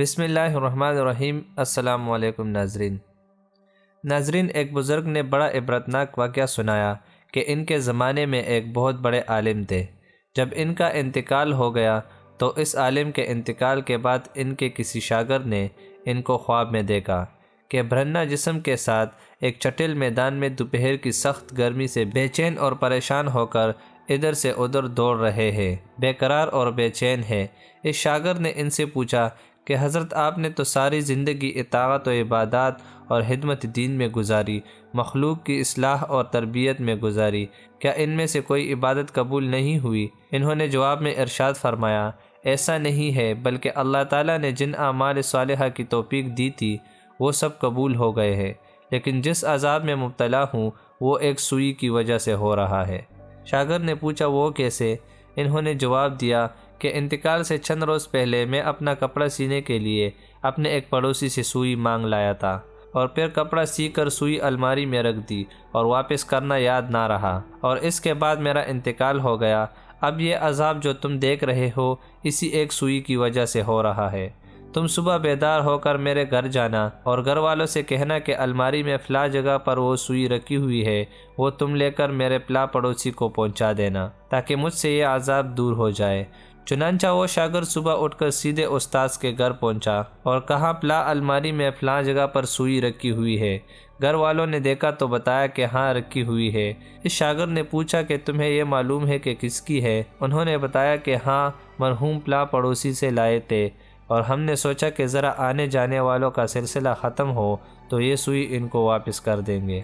بسم اللہ الرحمن الرحیم۔ السلام علیکم ناظرین، ایک بزرگ نے بڑا عبرتناک واقعہ سنایا کہ ان کے زمانے میں ایک بہت بڑے عالم تھے۔ جب ان کا انتقال ہو گیا تو اس عالم کے انتقال کے بعد ان کے کسی شاگرد نے ان کو خواب میں دیکھا کہ برہنہ جسم کے ساتھ ایک چٹیل میدان میں دوپہر کی سخت گرمی سے بے چین اور پریشان ہو کر ادھر سے ادھر دوڑ رہے ہیں، بے قرار اور بے چین ہے۔ اس شاگرد نے ان سے پوچھا کہ حضرت آپ نے تو ساری زندگی اطاعت و عبادات اور خدمت دین میں گزاری، مخلوق کی اصلاح اور تربیت میں گزاری، کیا ان میں سے کوئی عبادت قبول نہیں ہوئی؟ انہوں نے جواب میں ارشاد فرمایا، ایسا نہیں ہے، بلکہ اللہ تعالیٰ نے جن اعمال صالحہ کی توفیق دی تھی وہ سب قبول ہو گئے ہیں، لیکن جس عذاب میں مبتلا ہوں وہ ایک سوئی کی وجہ سے ہو رہا ہے۔ شاگرد نے پوچھا وہ کیسے؟ انہوں نے جواب دیا کہ انتقال سے چند روز پہلے میں اپنا کپڑا سینے کے لیے اپنے ایک پڑوسی سے سوئی مانگ لایا تھا، اور پھر کپڑا سی کر سوئی الماری میں رکھ دی اور واپس کرنا یاد نہ رہا، اور اس کے بعد میرا انتقال ہو گیا۔ اب یہ عذاب جو تم دیکھ رہے ہو اسی ایک سوئی کی وجہ سے ہو رہا ہے۔ تم صبح بیدار ہو کر میرے گھر جانا اور گھر والوں سے کہنا کہ الماری میں فلاں جگہ پر وہ سوئی رکھی ہوئی ہے، وہ تم لے کر میرے فلاں پڑوسی کو پہنچا دینا تاکہ مجھ سے یہ عذاب دور ہو جائے۔ چنانچہ وہ شاگرد صبح اٹھ کر سیدھے استاذ کے گھر پہنچا اور کہا فلاں الماری میں فلاں جگہ پر سوئی رکھی ہوئی ہے۔ گھر والوں نے دیکھا تو بتایا کہ ہاں رکھی ہوئی ہے۔ اس شاگرد نے پوچھا کہ تمہیں یہ معلوم ہے کہ کس کی ہے؟ انہوں نے بتایا کہ ہاں مرحوم فلاں پڑوسی سے لائے تھے، اور ہم نے سوچا کہ ذرا آنے جانے والوں کا سلسلہ ختم ہو تو یہ سوئی ان کو واپس کر دیں گے۔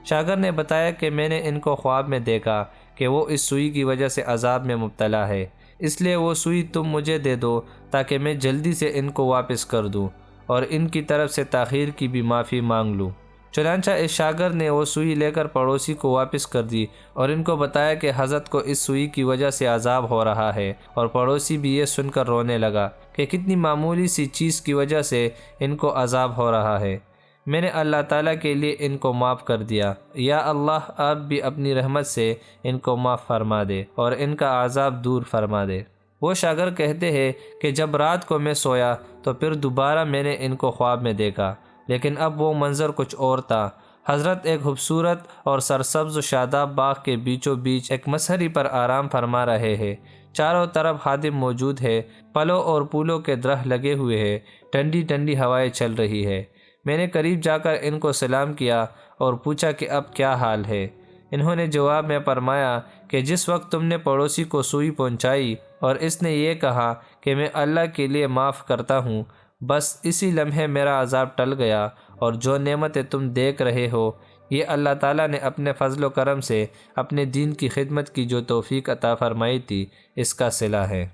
شاگرد نے بتایا کہ میں نے ان کو خواب میں دیکھا کہ وہ اس سوئی کی وجہ سے عذاب میں مبتلا ہے، اس لیے وہ سوئی تم مجھے دے دو تاکہ میں جلدی سے ان کو واپس کر دوں اور ان کی طرف سے تاخیر کی بھی معافی مانگ لوں۔ چنانچہ اس شاگرد نے وہ سوئی لے کر پڑوسی کو واپس کر دی اور ان کو بتایا کہ حضرت کو اس سوئی کی وجہ سے عذاب ہو رہا ہے، اور پڑوسی بھی یہ سن کر رونے لگا کہ کتنی معمولی سی چیز کی وجہ سے ان کو عذاب ہو رہا ہے۔ میں نے اللہ تعالیٰ کے لیے ان کو معاف کر دیا، یا اللہ آپ بھی اپنی رحمت سے ان کو معاف فرما دے اور ان کا عذاب دور فرما دے۔ وہ شاگرد کہتے ہیں کہ جب رات کو میں سویا تو پھر دوبارہ میں نے ان کو خواب میں دیکھا، لیکن اب وہ منظر کچھ اور تھا۔ حضرت ایک خوبصورت اور سرسبز و شاداب باغ کے بیچوں بیچ ایک مسہری پر آرام فرما رہے ہیں۔ چاروں طرف خادم موجود ہے، پھلوں اور پھولوں کے درخت لگے ہوئے ہیں، ٹھنڈی ٹھنڈی ہوائیں چل رہی ہے۔ میں نے قریب جا کر ان کو سلام کیا اور پوچھا کہ اب کیا حال ہے؟ انہوں نے جواب میں فرمایا کہ جس وقت تم نے پڑوسی کو سوئی پہنچائی اور اس نے یہ کہا کہ میں اللہ کے لیے معاف کرتا ہوں، بس اسی لمحے میرا عذاب ٹل گیا، اور جو نعمتیں تم دیکھ رہے ہو یہ اللہ تعالیٰ نے اپنے فضل و کرم سے اپنے دین کی خدمت کی جو توفیق عطا فرمائی تھی اس کا صلہ ہے۔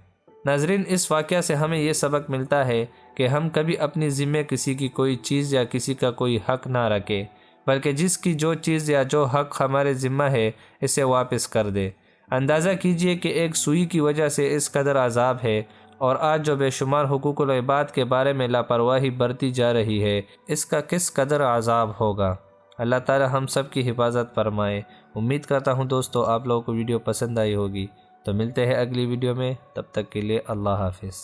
ناظرین، اس واقعہ سے ہمیں یہ سبق ملتا ہے کہ ہم کبھی اپنی ذمہ کسی کی کوئی چیز یا کسی کا کوئی حق نہ رکھیں، بلکہ جس کی جو چیز یا جو حق ہمارے ذمہ ہے اسے واپس کر دے۔ اندازہ کیجئے کہ ایک سوئی کی وجہ سے اس قدر عذاب ہے، اور آج جو بے شمار حقوق العباد کے بارے میں لاپرواہی برتی جا رہی ہے اس کا کس قدر عذاب ہوگا۔ اللہ تعالی ہم سب کی حفاظت فرمائے۔ امید کرتا ہوں دوستو آپ لوگوں کو ویڈیو پسند آئی ہوگی، تو ملتے ہیں اگلی ویڈیو میں، تب تک کے لیے اللہ حافظ۔